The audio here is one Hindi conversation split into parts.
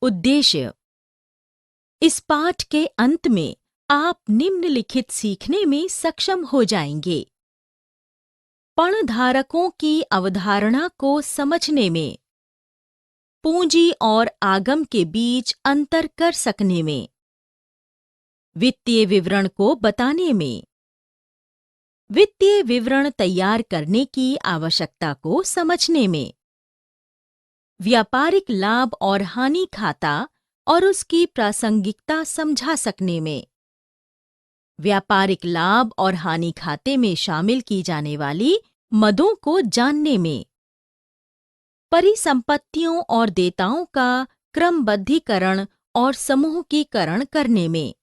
उद्देश्य। इस पाठ के अंत में आप निम्नलिखित सीखने में सक्षम हो जाएंगे। पणधारकों की अवधारणा को समझने में, पूंजी और आगम के बीच अंतर कर सकने में, वित्तीय विवरण को बताने में, वित्तीय विवरण तैयार करने की आवश्यकता को समझने में, व्यापारिक लाभ और हानि खाता और उसकी प्रासंगिकता समझा सकने में, व्यापारिक लाभ और हानि खाते में शामिल की जाने वाली मदों को जानने में, परिसंपत्तियों और देयताओं का क्रमबद्धीकरण और समूहीकरण करने में।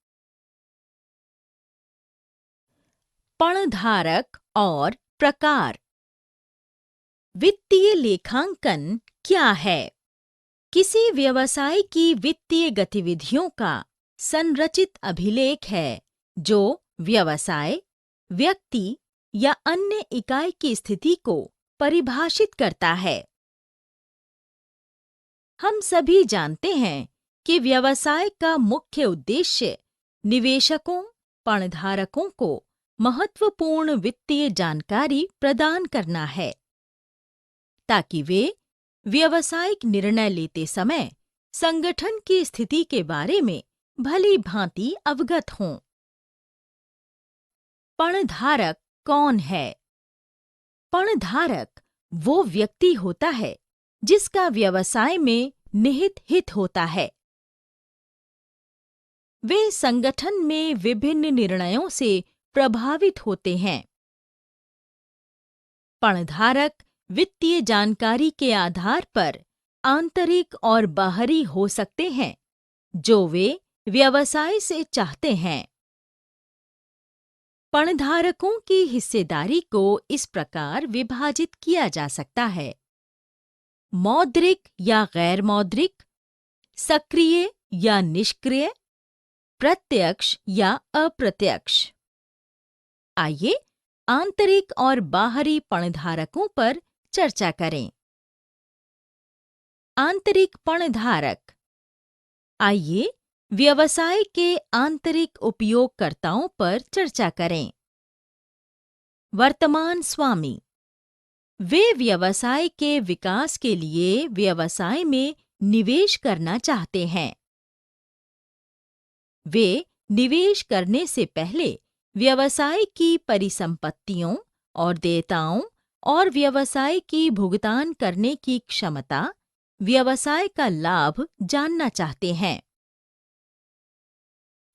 पणधारक और प्रकार। वित्तीय लेखांकन क्या है? किसी व्यवसाय की वित्तीय गतिविधियों का संरचित अभिलेख है जो व्यवसाय, व्यक्ति या अन्य इकाई की स्थिति को परिभाषित करता है। हम सभी जानते हैं कि व्यवसाय का मुख्य उद्देश्य निवेशकों, पणधारकों को महत्वपूर्ण वित्तीय जानकारी प्रदान करना है ताकि वे व्यावसायिक निर्णय लेते समय संगठन की स्थिति के बारे में भली भांति अवगत हों। पणधारक कौन है? पणधारक वो व्यक्ति होता है जिसका व्यवसाय में निहित हित होता है। वे संगठन में विभिन्न निर्णयों से प्रभावित होते हैं। पणधारक वित्तीय जानकारी के आधार पर आंतरिक और बाहरी हो सकते हैं जो वे व्यवसाय से चाहते हैं। पणधारकों की हिस्सेदारी को इस प्रकार विभाजित किया जा सकता है: मौद्रिक या गैर मौद्रिक, सक्रिय या निष्क्रिय, प्रत्यक्ष या अप्रत्यक्ष। आइए आंतरिक और बाहरी पणधारकों पर चर्चा करें। आंतरिक पणधारक। आइए व्यवसाय के आंतरिक उपयोगकर्ताओं पर चर्चा करें। वर्तमान स्वामी। वे व्यवसाय के विकास के लिए व्यवसाय में निवेश करना चाहते हैं। वे निवेश करने से पहले व्यवसाय की परिसंपत्तियों और देयताओं और व्यवसाय की भुगतान करने की क्षमता, व्यवसाय का लाभ जानना चाहते हैं।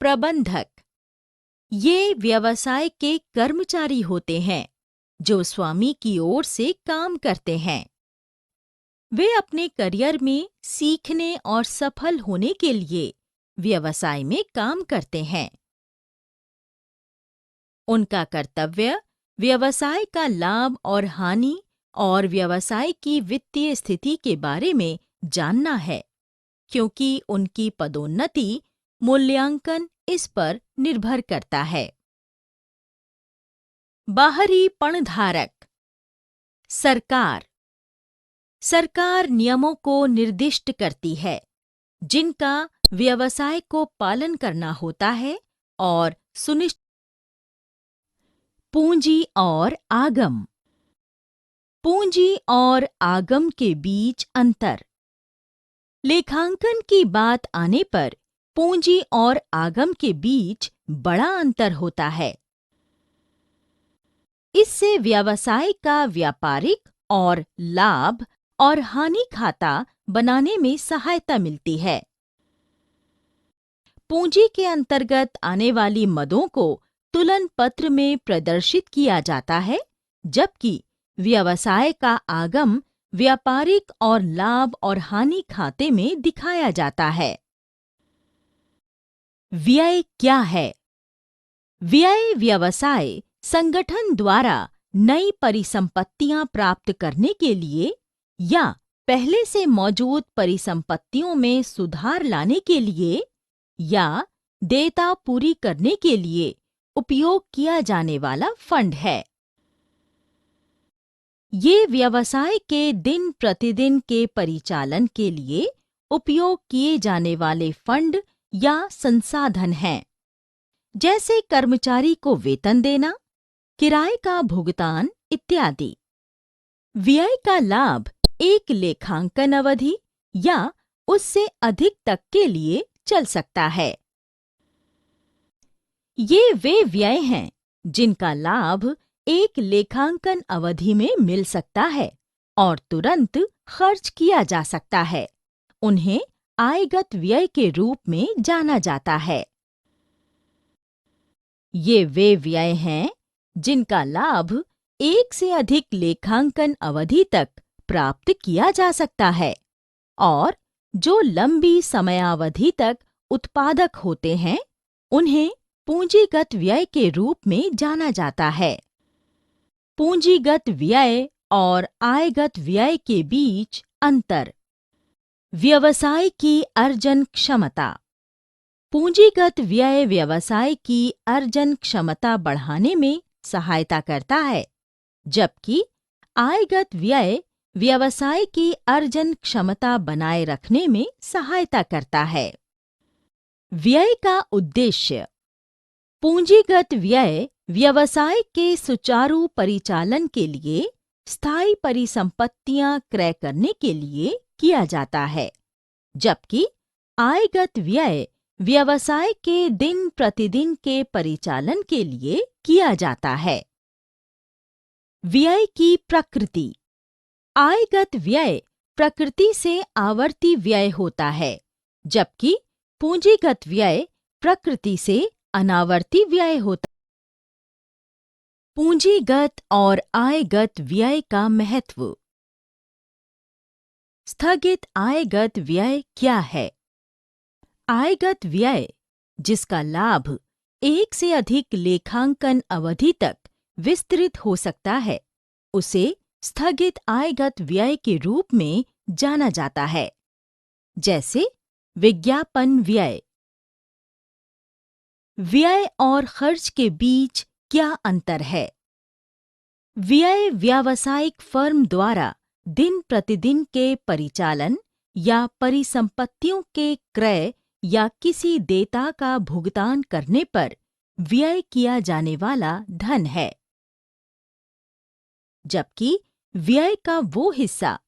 प्रबंधक। ये व्यवसाय के कर्मचारी होते हैं जो स्वामी की ओर से काम करते हैं। वे अपने करियर में सीखने और सफल होने के लिए व्यवसाय में काम करते हैं। उनका कर्तव्य व्यवसाय का लाभ और हानि और व्यवसाय की वित्तीय स्थिति के बारे में जानना है, क्योंकि उनकी पदोन्नति मूल्यांकन इस पर निर्भर करता है। बाहरी पणधारक। सरकार। सरकार नियमों को निर्दिष्ट करती है जिनका व्यवसाय को पालन करना होता है और सुनिश्चित। पूंजी और आगम। पूंजी और आगम के बीच अंतर। लेखांकन की बात आने पर पूंजी और आगम के बीच बड़ा अंतर होता है। इससे व्यवसाय का व्यापारिक और लाभ और हानि खाता बनाने में सहायता मिलती है। पूंजी के अंतर्गत आने वाली मदों को तुलन पत्र में प्रदर्शित किया जाता है, जबकि व्यवसाय का आगम व्यापारिक और लाभ और हानि खाते में दिखाया जाता है। व्यय क्या है? व्यय व्यवसाय संगठन द्वारा नई परिसंपत्तियां प्राप्त करने के लिए या पहले से मौजूद परिसंपत्तियों में सुधार लाने के लिए या देयता पूरी करने के लिए उपयोग किया जाने वाला फंड है। ये व्यवसाय के दिन प्रतिदिन के परिचालन के लिए उपयोग किए जाने वाले फंड या संसाधन हैं, जैसे कर्मचारी को वेतन देना, किराए का भुगतान इत्यादि। व्यय का लाभ एक लेखांकन अवधि या उससे अधिक तक के लिए चल सकता है। ये वे व्यय हैं जिनका लाभ एक लेखांकन अवधि में मिल सकता है और तुरंत खर्च किया जा सकता है। उन्हें आयगत व्यय के रूप में जाना जाता है। ये वे व्यय हैं जिनका लाभ एक से अधिक लेखांकन अवधि तक प्राप्त किया जा सकता है और जो लंबी समयावधि तक उत्पादक होते हैं, उन्हें पूंजीगत व्यय के रूप में जाना जाता है। पूंजीगत व्यय और आयगत व्यय के बीच अंतर। व्यवसाय की अर्जन क्षमता। पूंजीगत व्यय व्यवसाय की अर्जन क्षमता बढ़ाने में सहायता करता है, जबकि आयगत व्यय व्यवसाय की अर्जन क्षमता बनाए रखने में सहायता करता है। व्यय का उद्देश्य। पूंजीगत व्यय व्यवसाय के सुचारू परिचालन के लिए स्थायी परिसंपत्तियां क्रय करने के लिए किया जाता है, जबकि आयगत व्यय व्यवसाय के दिन प्रतिदिन के परिचालन के लिए किया जाता है। व्यय की प्रकृति। आयगत व्यय प्रकृति से आवर्ती व्यय होता है, जबकि पूंजीगत व्यय प्रकृति से अनावर्ती व्यय होता है। पूंजीगत और आयगत व्यय का महत्व। स्थगित आयगत व्यय क्या है? आयगत व्यय, जिसका लाभ एक से अधिक लेखांकन अवधि तक विस्तृत हो सकता है, उसे स्थगित आयगत व्यय के रूप में जाना जाता है। जैसे विज्ञापन व्यय। व्यय और खर्च के बीच क्या अंतर है? व्यय व्यावसायिक फर्म द्वारा दिन प्रतिदिन के परिचालन या परिसंपत्तियों के क्रय या किसी देयता का भुगतान करने पर व्यय किया जाने वाला धन है, जबकि व्यय का वो हिस्सा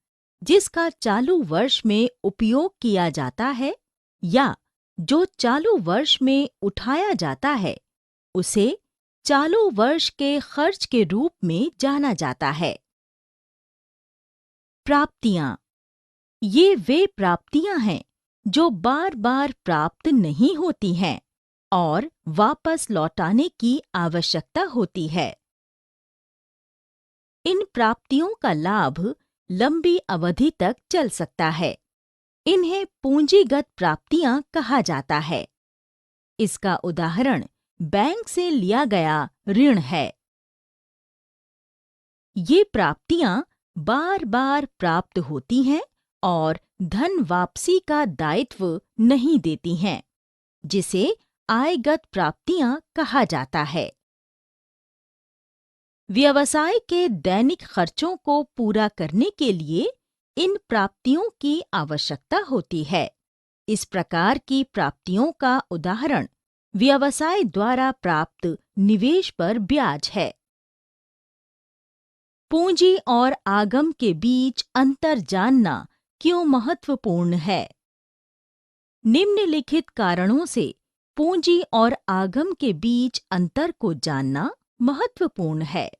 जिसका चालू वर्ष में उपयोग किया जाता है या जो चालू वर्ष में उठाया जाता है, उसे चालू वर्ष के खर्च के रूप में जाना जाता है। प्राप्तियां। ये वे प्राप्तियां हैं जो बार बार प्राप्त नहीं होती हैं और वापस लौटाने की आवश्यकता होती है। इन प्राप्तियों का लाभ लंबी अवधि तक चल सकता है। इन्हें पूंजीगत प्राप्तियां कहा जाता है। इसका उदाहरण बैंक से लिया गया ऋण है। ये प्राप्तियां बार बार प्राप्त होती हैं और धन वापसी का दायित्व नहीं देती हैं, जिसे आयगत प्राप्तियां कहा जाता है। व्यवसाय के दैनिक खर्चों को पूरा करने के लिए इन प्राप्तियों की आवश्यकता होती है। इस प्रकार की प्राप्तियों का उदाहरण व्यवसाय द्वारा प्राप्त निवेश पर ब्याज है। पूंजी और आगम के बीच अंतर जानना क्यों महत्वपूर्ण है? निम्नलिखित कारणों से पूंजी और आगम के बीच अंतर को जानना महत्वपूर्ण है।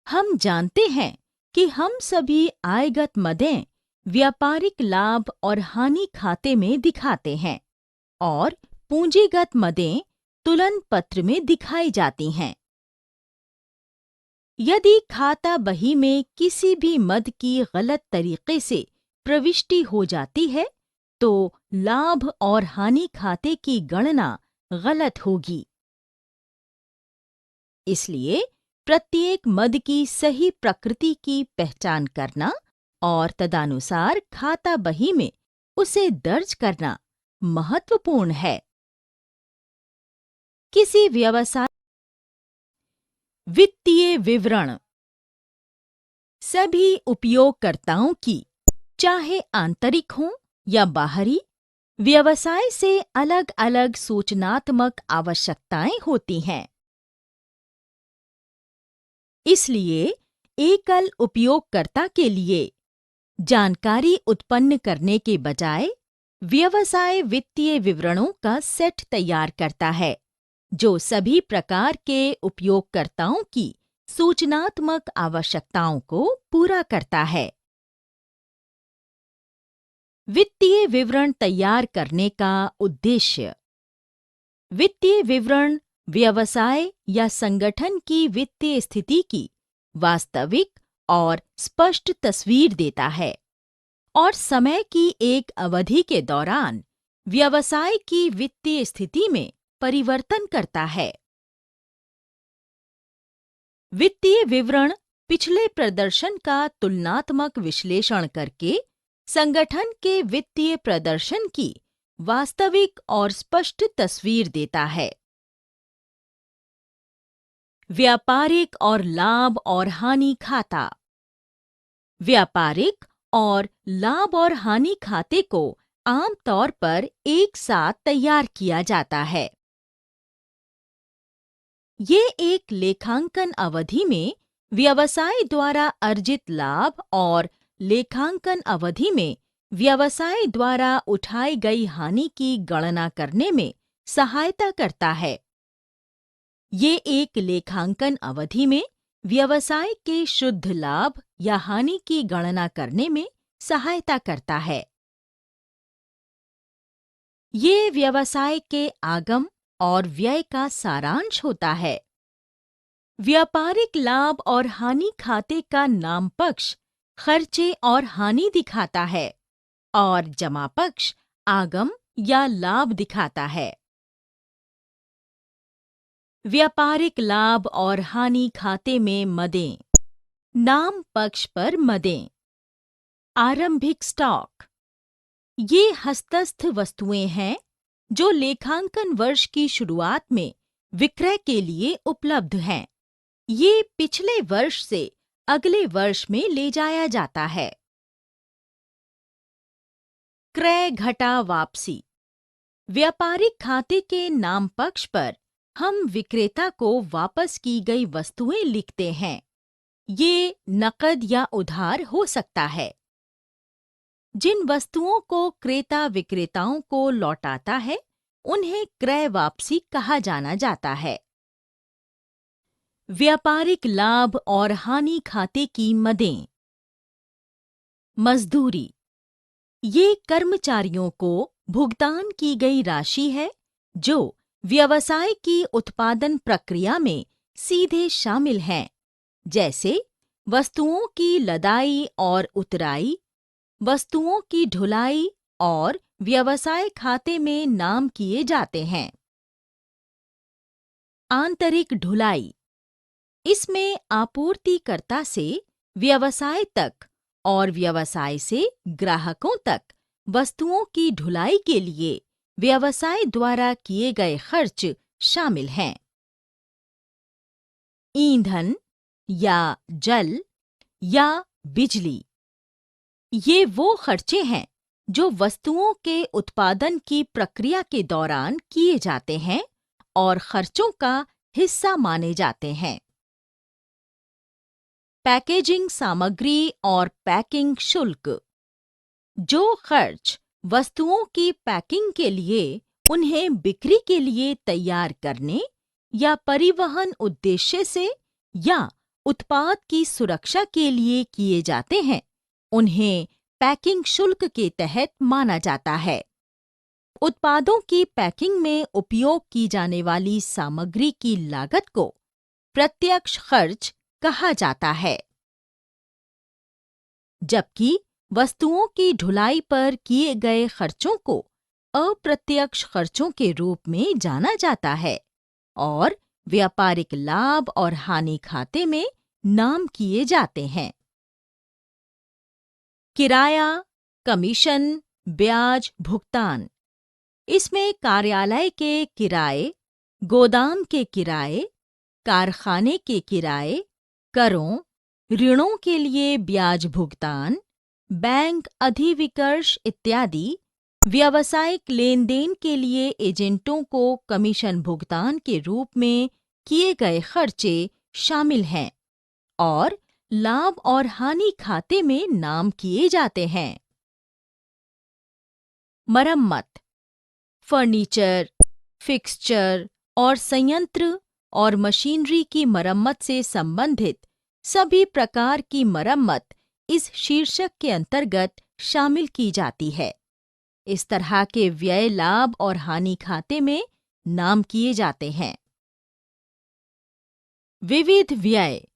हम जानते हैं कि हम सभी आयगत मदें व्यापारिक लाभ और हानि खाते में दिखाते हैं और पूंजीगत मदें तुलन पत्र में दिखाई जाती हैं। यदि खाता बही में किसी भी मद की गलत तरीके से प्रविष्टि हो जाती है, तो लाभ और हानि खाते की गणना गलत होगी। इसलिए प्रत्येक मद की सही प्रकृति की पहचान करना और तदनुसार खाता बही में उसे दर्ज करना महत्वपूर्ण है। किसी व्यवसाय वित्तीय विवरण। सभी उपयोगकर्ताओं की, चाहे आंतरिक हों या बाहरी व्यवसाय से अलग-अलग सूचनात्मक आवश्यकताएं होती हैं। इसलिए एकल उपयोगकर्ता के लिए जानकारी उत्पन्न करने के बजाय व्यवसाय वित्तीय विवरणों का सेट तैयार करता है, जो सभी प्रकार के उपयोगकर्ताओं की सूचनात्मक आवश्यकताओं को पूरा करता है। वित्तीय विवरण तैयार करने का उद्देश्य। वित्तीय विवरण व्यवसाय या संगठन की वित्तीय स्थिति की वास्तविक और स्पष्ट तस्वीर देता है और समय की एक अवधि के दौरान व्यवसाय की वित्तीय स्थिति में परिवर्तन करता है। वित्तीय विवरण पिछले प्रदर्शन का तुलनात्मक विश्लेषण करके संगठन के वित्तीय प्रदर्शन की वास्तविक और स्पष्ट तस्वीर देता है। व्यापारिक और लाभ और हानि खाता। व्यापारिक और लाभ और हानि खाते को आमतौर पर एक साथ तैयार किया जाता है। ये एक लेखांकन अवधि में व्यवसाय द्वारा अर्जित लाभ और लेखांकन अवधि में व्यवसाय द्वारा उठाई गई हानि की गणना करने में सहायता करता है। ये एक लेखांकन अवधि में व्यवसाय के शुद्ध लाभ या हानि की गणना करने में सहायता करता है। ये व्यवसाय के आगम और व्यय का सारांश होता है। व्यापारिक लाभ और हानि खाते का नाम पक्ष खर्चे और हानि दिखाता है और जमा पक्ष आगम या लाभ दिखाता है। व्यापारिक लाभ और हानि खाते में मदें। नाम पक्ष पर मदें। आरंभिक स्टॉक। ये हस्तस्थ वस्तुएं हैं जो लेखांकन वर्ष की शुरुआत में विक्रय के लिए उपलब्ध हैं। ये पिछले वर्ष से अगले वर्ष में ले जाया जाता है। क्रय घटा वापसी। व्यापारिक खाते के नाम पक्ष पर हम विक्रेता को वापस की गई वस्तुएं लिखते हैं। ये नकद या उधार हो सकता है। जिन वस्तुओं को क्रेता विक्रेताओं को लौटाता है, उन्हें क्रय वापसी कहा जाना जाता है। व्यापारिक लाभ और हानि खाते की मदें। मजदूरी। ये कर्मचारियों को भुगतान की गई राशि है जो व्यवसाय की उत्पादन प्रक्रिया में सीधे शामिल हैं, जैसे वस्तुओं की लदाई और उतराई, वस्तुओं की ढुलाई और व्यवसाय खाते में नाम किए जाते हैं। आंतरिक ढुलाई। इसमें आपूर्तिकर्ता से व्यवसाय तक और व्यवसाय से ग्राहकों तक वस्तुओं की ढुलाई के लिए व्यवसाय द्वारा किए गए खर्च शामिल हैं। ईंधन या जल या बिजली। ये वो खर्चे हैं जो वस्तुओं के उत्पादन की प्रक्रिया के दौरान किए जाते हैं और खर्चों का हिस्सा माने जाते हैं। पैकेजिंग सामग्री और पैकिंग शुल्क। जो खर्च वस्तुओं की पैकिंग के लिए उन्हें बिक्री के लिए तैयार करने या परिवहन उद्देश्य से या उत्पाद की सुरक्षा के लिए किए जाते हैं, उन्हें पैकिंग शुल्क के तहत माना जाता है। उत्पादों की पैकिंग में उपयोग की जाने वाली सामग्री की लागत को प्रत्यक्ष खर्च कहा जाता है, जबकि वस्तुओं की ढुलाई पर किए गए खर्चों को अप्रत्यक्ष खर्चों के रूप में जाना जाता है और व्यापारिक लाभ और हानि खाते में नाम किए जाते हैं। किराया, कमीशन, ब्याज भुगतान। इसमें कार्यालय के किराए, गोदाम के किराए, कारखाने के किराए, करों, ऋणों के लिए ब्याज भुगतान, बैंक अधिविकर्ष इत्यादि व्यावसायिक लेन देन के लिए एजेंटों को कमीशन भुगतान के रूप में किए गए खर्चे शामिल हैं और लाभ और हानि खाते में नाम किए जाते हैं। मरम्मत, फर्नीचर, फिक्सचर और संयंत्र और मशीनरी की मरम्मत से संबंधित सभी प्रकार की मरम्मत इस शीर्षक के अंतर्गत शामिल की जाती है। इस तरह के व्यय लाभ और हानि खाते में नाम किए जाते हैं। विविध व्यय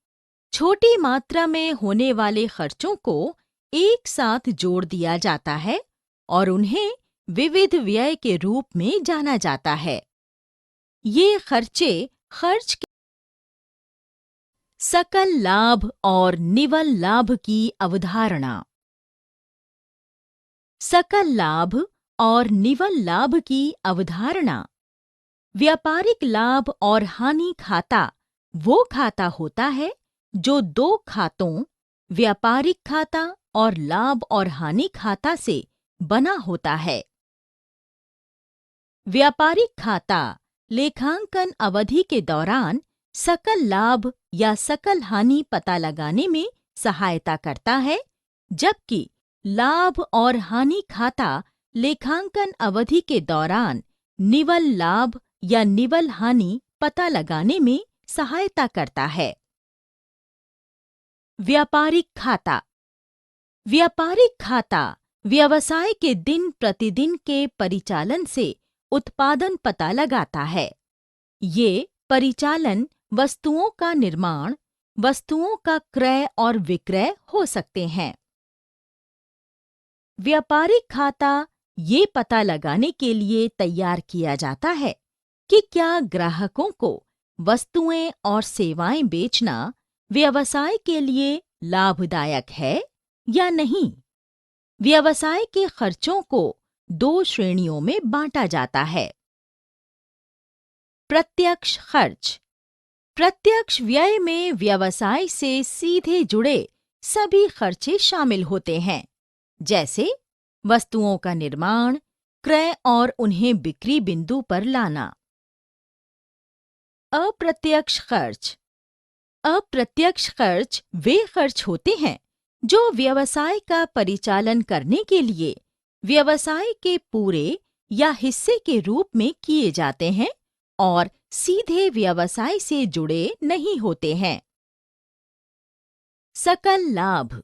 छोटी मात्रा में होने वाले खर्चों को एक साथ जोड़ दिया जाता है और उन्हें विविध व्यय के रूप में जाना जाता है। ये खर्चे खर्च के सकल लाभ और निवल लाभ की अवधारणा। सकल लाभ और निवल लाभ की अवधारणा। व्यापारिक लाभ और हानि खाता वो खाता होता है जो दो खातों, व्यापारिक खाता और लाभ और हानि खाता से बना होता है। व्यापारिक खाता लेखांकन अवधि के दौरान सकल लाभ या सकल हानि पता लगाने में सहायता करता है, जबकि लाभ और हानि खाता लेखांकन अवधि के दौरान निवल लाभ या निवल हानि पता लगाने में सहायता करता है। व्यापारिक खाता। व्यापारिक खाता व्यवसाय के दिन प्रतिदिन के परिचालन से उत्पादन पता लगाता है। ये परिचालन वस्तुओं का निर्माण, वस्तुओं का क्रय और विक्रय हो सकते हैं। व्यापारिक खाता ये पता लगाने के लिए तैयार किया जाता है कि क्या ग्राहकों को वस्तुएं और सेवाएं बेचना व्यवसाय के लिए लाभदायक है या नहीं। व्यवसाय के खर्चों को दो श्रेणियों में बांटा जाता है। प्रत्यक्ष खर्च। प्रत्यक्ष व्यय में व्यवसाय से सीधे जुड़े सभी खर्चे शामिल होते हैं, जैसे वस्तुओं का निर्माण, क्रय और उन्हें बिक्री बिंदु पर लाना। अप्रत्यक्ष खर्च। अप्रत्यक्ष खर्च वे खर्च होते हैं जो व्यवसाय का परिचालन करने के लिए व्यवसाय के पूरे या हिस्से के रूप में किए जाते हैं और सीधे व्यवसाय से जुड़े नहीं होते हैं। सकल लाभ।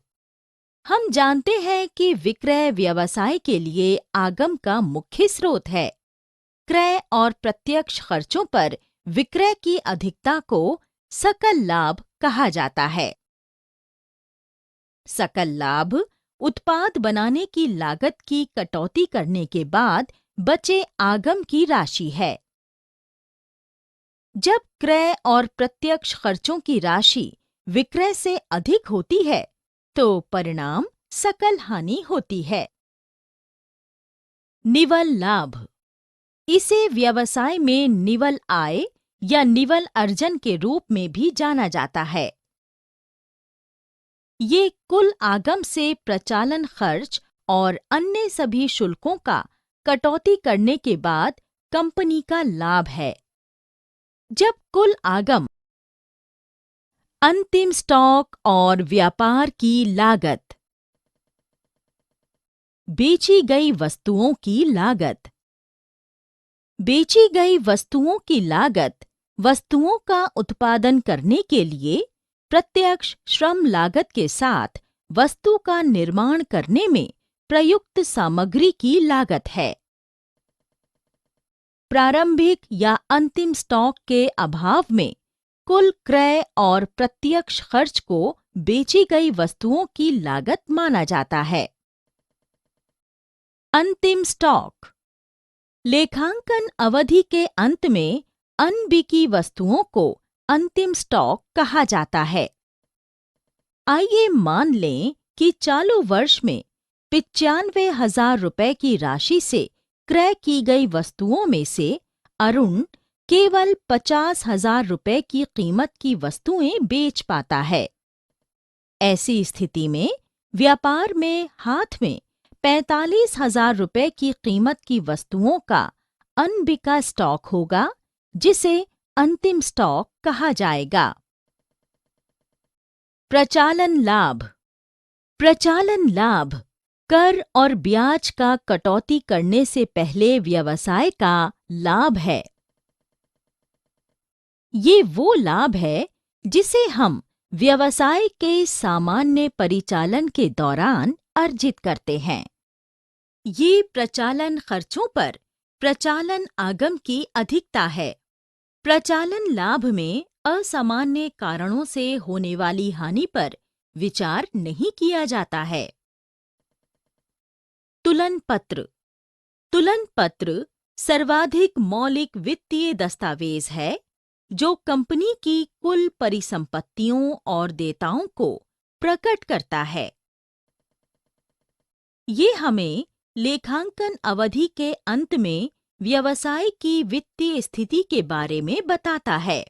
हम जानते हैं कि विक्रय व्यवसाय के लिए आगम का मुख्य स्रोत है। क्रय और प्रत्यक्ष खर्चों पर विक्रय की अधिकता को सकल लाभ कहा जाता है। सकल लाभ उत्पाद बनाने की लागत की कटौती करने के बाद बचे आगम की राशि है। जब क्रय और प्रत्यक्ष खर्चों की राशि विक्रय से अधिक होती है, तो परिणाम सकल हानि होती है। निवल लाभ। इसे व्यवसाय में निवल आय या निवल अर्जन के रूप में भी जाना जाता है। ये कुल आगम से प्रचालन खर्च और अन्य सभी शुल्कों का कटौती करने के बाद कंपनी का लाभ है। जब कुल आगम, अंतिम स्टॉक और व्यापार की लागत। बेची गई वस्तुओं की लागत। बेची गई वस्तुओं की लागत वस्तुओं का उत्पादन करने के लिए प्रत्यक्ष श्रम लागत के साथ वस्तु का निर्माण करने में प्रयुक्त सामग्री की लागत है। प्रारंभिक या अंतिम स्टॉक के अभाव में कुल क्रय और प्रत्यक्ष खर्च को बेची गई वस्तुओं की लागत माना जाता है। अंतिम स्टॉक। लेखांकन अवधि के अंत में अनबिकी वस्तुओं को अंतिम स्टॉक कहा जाता है। आइए मान लें कि चालू वर्ष में 95,000 रुपए की राशि से क्रय की गई वस्तुओं में से अरुण केवल 50,000 रुपए की कीमत की वस्तुएं बेच पाता है। ऐसी स्थिति में व्यापार में हाथ में 45,000 रुपए की कीमत की वस्तुओं का अनबिका स्टॉक होगा, जिसे अंतिम स्टॉक कहा जाएगा। प्रचालन लाभ। प्रचालन लाभ कर और ब्याज का कटौती करने से पहले व्यवसाय का लाभ है। ये वो लाभ है जिसे हम व्यवसाय के सामान्य परिचालन के दौरान अर्जित करते हैं। ये प्रचालन खर्चों पर प्रचालन आगम की अधिकता है। प्रचालन लाभ में असामान्य कारणों से होने वाली हानि पर विचार नहीं किया जाता है। तुलन पत्र। तुलन पत्र सर्वाधिक मौलिक वित्तीय दस्तावेज है जो कंपनी की कुल परिसंपत्तियों और देयताओं को प्रकट करता है। ये हमें लेखांकन अवधि के अंत में व्यवसाय की वित्तीय स्थिति के बारे में बताता है।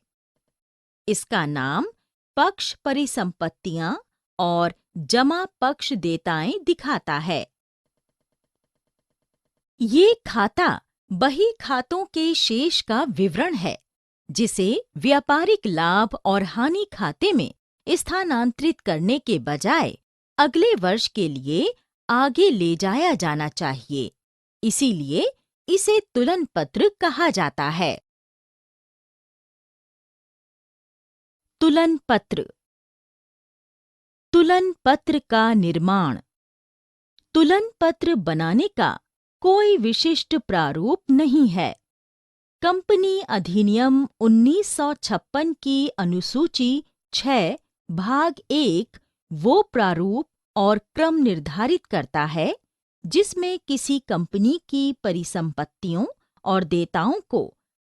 इसका नाम पक्ष परिसंपत्तियां और जमा पक्ष देयताएं दिखाता है। ये खाता बही खातों के शेष का विवरण है, जिसे व्यापारिक लाभ और हानि खाते में स्थानांतरित करने के बजाय अगले वर्ष के लिए आगे ले जाया जाना चाहिए। इसीलिए इसे तुलन पत्र कहा जाता है। तुलन पत्र। तुलन पत्र का निर्माण। तुलन पत्र बनाने का कोई विशिष्ट प्रारूप नहीं है। कंपनी अधिनियम 1956 की अनुसूची 6 भाग 1 वो प्रारूप और क्रम निर्धारित करता है जिसमें किसी कंपनी की परिसंपत्तियों और देयताओं को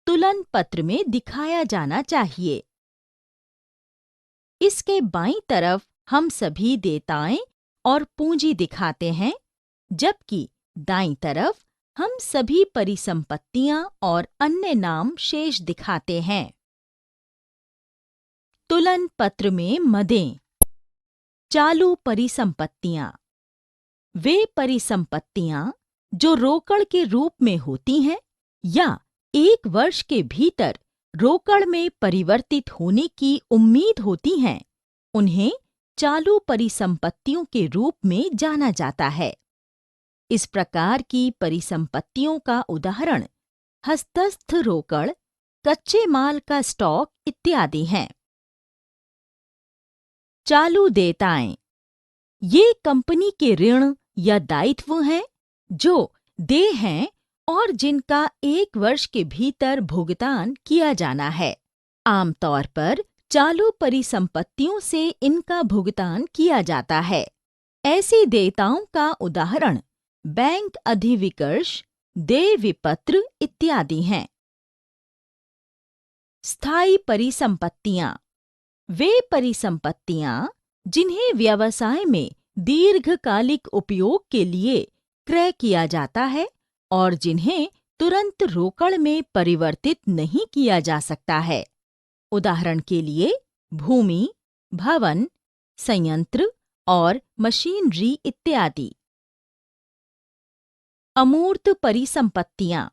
तुलन पत्र में दिखाया जाना चाहिए। इसके बाईं तरफ हम सभी देयताएं और पूंजी दिखाते हैं, जबकि दाईं तरफ हम सभी परिसंपत्तियां और अन्य नाम शेष दिखाते हैं। तुलन पत्र में मदें। चालू परिसंपत्तियां। वे परिसंपत्तियां जो रोकड़ के रूप में होती हैं या 1 वर्ष के भीतर रोकड़ में परिवर्तित होने की उम्मीद होती हैं, उन्हें चालू परिसंपत्तियों के रूप में जाना जाता है। इस प्रकार की परिसंपत्तियों का उदाहरण हस्तस्थ रोकड़, कच्चे माल का स्टॉक इत्यादि हैं। चालू देयताएं। ये कंपनी के ऋण या दायित्व हैं जो देय हैं और जिनका 1 वर्ष के भीतर भुगतान किया जाना है। आमतौर पर चालू परिसंपत्तियों से इनका भुगतान किया जाता है। ऐसी देयताओं का उदाहरण बैंक अधिविकर्ष, देय विपत्र इत्यादि हैं। स्थायी परिसंपत्तियां। वे परिसंपत्तियां जिन्हें व्यवसाय में दीर्घकालिक उपयोग के लिए क्रय किया जाता है और जिन्हें तुरंत रोकड़ में परिवर्तित नहीं किया जा सकता है। उदाहरण के लिए भूमि, भवन, संयंत्र और मशीनरी इत्यादि। अमूर्त परिसंपत्तियां।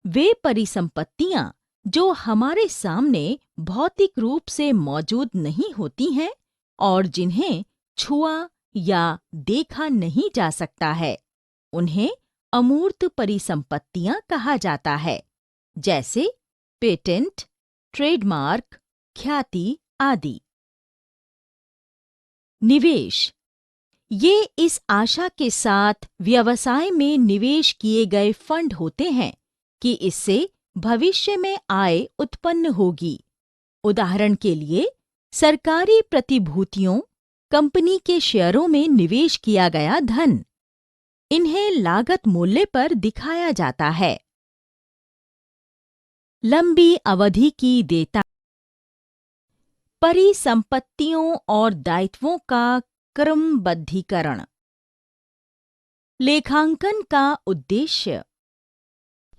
वे परिसंपत्तियां जो हमारे सामने भौतिक रूप से मौजूद नहीं होती हैं और जिन्हें छुआ या देखा नहीं जा सकता है, उन्हें अमूर्त परिसंपत्तियां कहा जाता है, जैसे पेटेंट, ट्रेडमार्क, ख्याति आदि। निवेश। ये इस आशा के साथ व्यवसाय में निवेश किए गए फंड होते हैं कि इससे भविष्य में आय उत्पन्न होगी। उदाहरण के लिए सरकारी प्रतिभूतियों, कंपनी के शेयरों में निवेश किया गया धन। इन्हें लागत मूल्य पर दिखाया जाता है। लंबी अवधि की देयता। परिसंपत्तियों और दायित्वों का क्रमबद्धीकरण। लेखांकन का उद्देश्य।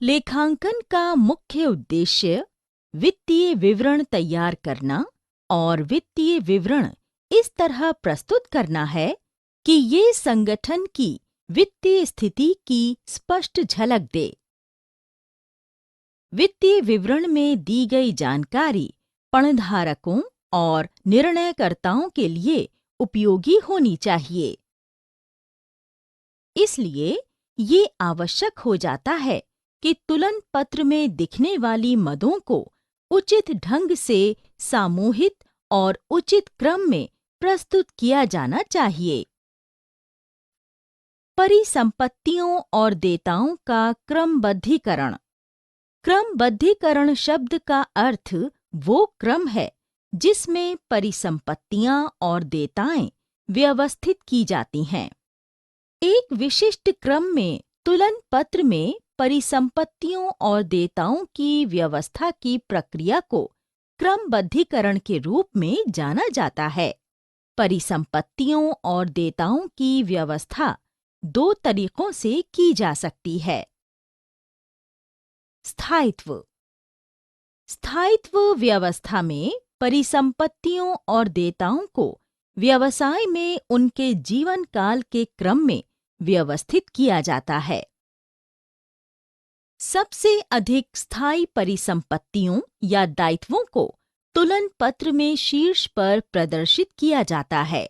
लेखांकन का मुख्य उद्देश्य वित्तीय विवरण तैयार करना और वित्तीय विवरण इस तरह प्रस्तुत करना है कि ये संगठन की वित्तीय स्थिति की स्पष्ट झलक दे। वित्तीय विवरण में दी गई जानकारी पणधारकों और निर्णयकर्ताओं के लिए उपयोगी होनी चाहिए। इसलिए ये आवश्यक हो जाता है कि तुलन पत्र में दिखने वाली मदों को उचित ढंग से सामूहित और उचित क्रम में प्रस्तुत किया जाना चाहिए। परिसंपत्तियों और देयताओं का क्रमबद्धीकरण। क्रमबद्धीकरण शब्द का अर्थ वो क्रम है जिसमें परिसंपत्तियां और देयताएं व्यवस्थित की जाती हैं। एक विशिष्ट क्रम में तुलन पत्र में परिसंपत्तियों और देयताओं की व्यवस्था की प्रक्रिया को क्रमबद्धीकरण के रूप में जाना जाता है। परिसंपत्तियों और देयताओं की व्यवस्था दो तरीकों से की जा सकती है। स्थायित्व। स्थायित्व व्यवस्था में परिसंपत्तियों और देयताओं को व्यवसाय में उनके जीवन काल के क्रम में व्यवस्थित किया जाता है। सबसे अधिक स्थायी परिसंपत्तियों या दायित्वों को तुलन पत्र में शीर्ष पर प्रदर्शित किया जाता है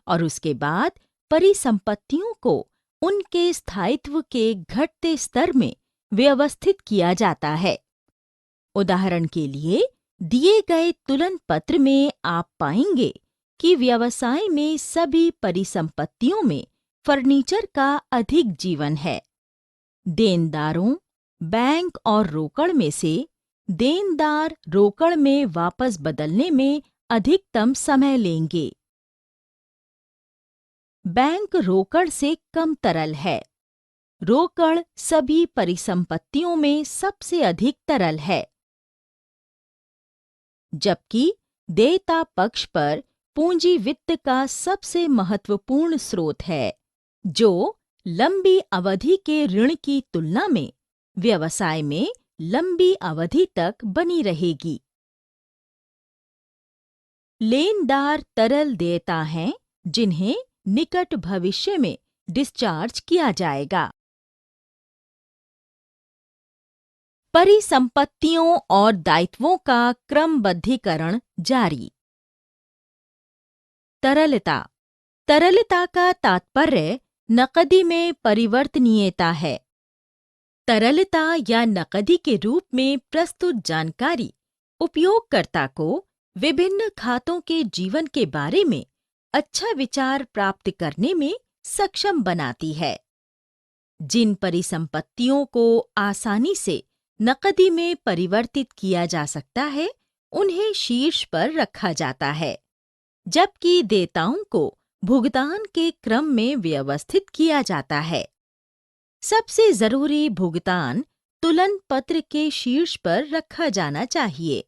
और उसके बाद परिसंपत्तियों को उनके स्थायित्व के घटते स्तर में व्यवस्थित किया जाता है। उदाहरण के लिए दिए गए तुलन पत्र में आप पाएंगे कि व्यवसाय में सभी परिसंपत्तियों में फर्नीचर का अधिक जीवन है। देनदारों, बैंक और रोकड़ में से देनदार रोकड़ में वापस बदलने में अधिकतम समय लेंगे। बैंक रोकड़ से कम तरल है। रोकड़ सभी परिसंपत्तियों में सबसे अधिक तरल है, जबकि देयता पक्ष पर पूंजी वित्त का सबसे महत्वपूर्ण स्रोत है, जो लंबी अवधि के ऋण की तुलना में व्यवसाय में लंबी अवधि तक बनी रहेगी। लेनदार तरल देयता हैं जिन्हें निकट भविष्य में डिस्चार्ज किया जाएगा। परिसंपत्तियों और दायित्वों का क्रमबद्धीकरण जारी। तरलता। तरलता का तात्पर्य नकदी में परिवर्तनीयता है। तरलता या नकदी के रूप में प्रस्तुत जानकारी उपयोगकर्ता को विभिन्न खातों के जीवन के बारे में अच्छा विचार प्राप्त करने में सक्षम बनाती है। जिन परिसंपत्तियों को आसानी से नकदी में परिवर्तित किया जा सकता है, उन्हें शीर्ष पर रखा जाता है, जबकि देयताओं को भुगतान के क्रम में व्यवस्थित किया जाता है। सबसे जरूरी भुगतान तुलन पत्र के शीर्ष पर रखा जाना चाहिए।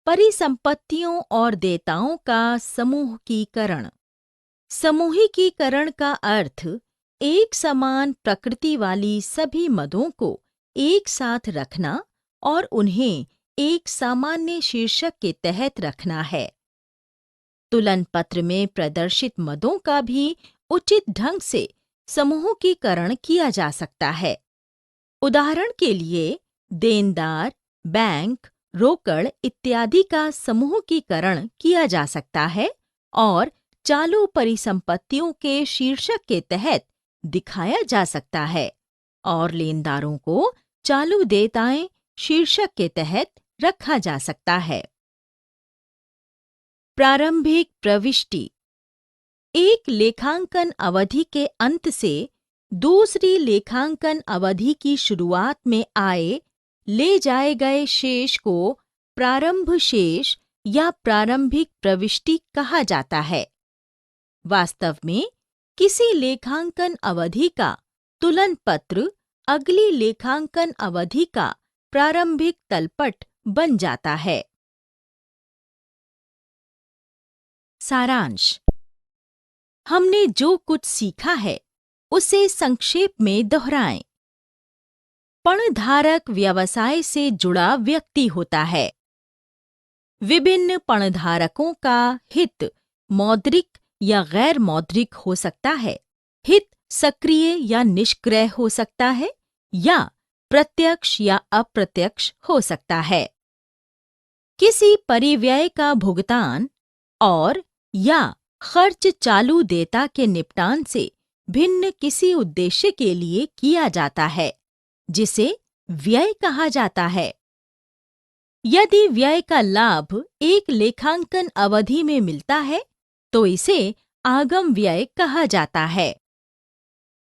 परिसंपत्तियों और देयताओं का समूहीकरण। समूहीकरण का अर्थ एक समान प्रकृति वाली सभी मदों को एक साथ रखना और उन्हें एक सामान्य शीर्षक के तहत रखना है। तुलन पत्र में प्रदर्शित मदों का भी उचित ढंग से समूहीकरण किया जा सकता है। उदाहरण के लिए देनदार, बैंक, रोकड़ इत्यादि का समूहीकरण किया जा सकता है और चालू परिसंपत्तियों के शीर्षक के तहत दिखाया जा सकता है और लेनदारों को चालू देयताएं शीर्षक के तहत रखा जा सकता है। प्रारंभिक प्रविष्टि। एक लेखांकन अवधि के अंत से दूसरी लेखांकन अवधि की शुरुआत में आए ले जाए गए शेष को प्रारंभ शेष या प्रारंभिक प्रविष्टि कहा जाता है। वास्तव में किसी लेखांकन अवधि का तुलन पत्र अगली लेखांकन अवधि का प्रारंभिक तलपट बन जाता है। सारांश। हमने जो कुछ सीखा है उसे संक्षेप में दोहराएं। पणधारक व्यवसाय से जुड़ा व्यक्ति होता है। विभिन्न पणधारकों का हित मौद्रिक या गैर मौद्रिक हो सकता है, हित सक्रिय या निष्क्रिय हो सकता है, या प्रत्यक्ष या अप्रत्यक्ष हो सकता है। किसी परिव्यय का भुगतान और या खर्च चालू देयता के निपटान से भिन्न किसी उद्देश्य के लिए किया जाता है, जिसे व्यय कहा जाता है। यदि व्यय का लाभ एक लेखांकन अवधि में मिलता है, तो इसे आगम व्यय कहा जाता है।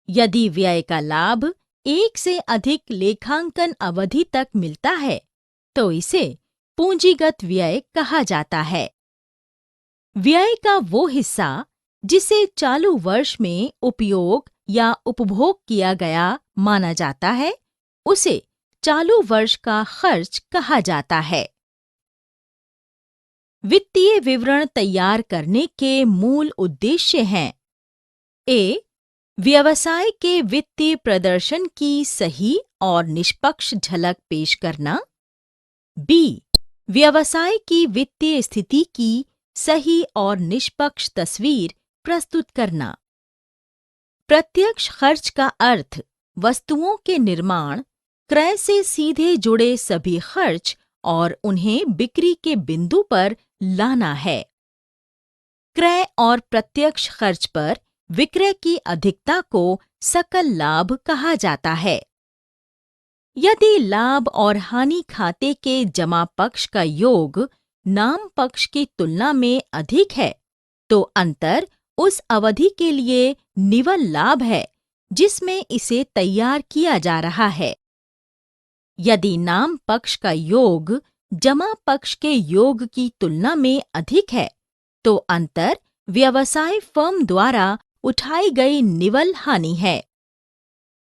यदि व्यय का लाभ एक से अधिक लेखांकन अवधि तक मिलता है, तो इसे पूंजीगत व्यय कहा जाता है। व्यय का वो हिस्सा जिसे चालू वर्ष में उपयोग या उपभोग किया गया माना जाता है, उसे चालू वर्ष का खर्च कहा जाता है। वित्तीय विवरण तैयार करने के मूल उद्देश्य हैं: ए. व्यवसाय के वित्तीय प्रदर्शन की सही और निष्पक्ष झलक पेश करना। बी. व्यवसाय की वित्तीय स्थिति की सही और निष्पक्ष तस्वीर प्रस्तुत करना। प्रत्यक्ष खर्च का अर्थ वस्तुओं के निर्माण, क्रय से सीधे जुड़े सभी खर्च और उन्हें बिक्री के बिंदु पर लाना है। क्रय और प्रत्यक्ष खर्च पर विक्रय की अधिकता को सकल लाभ कहा जाता है। यदि लाभ और हानि खाते के जमा पक्ष का योग नाम पक्ष की तुलना में अधिक है, तो अंतर उस अवधि के लिए निवल लाभ है जिसमें इसे तैयार किया जा रहा है। यदि नाम पक्ष का योग जमा पक्ष के योग की तुलना में अधिक है, तो अंतर व्यवसाय फर्म द्वारा उठाई गई निवल हानि है।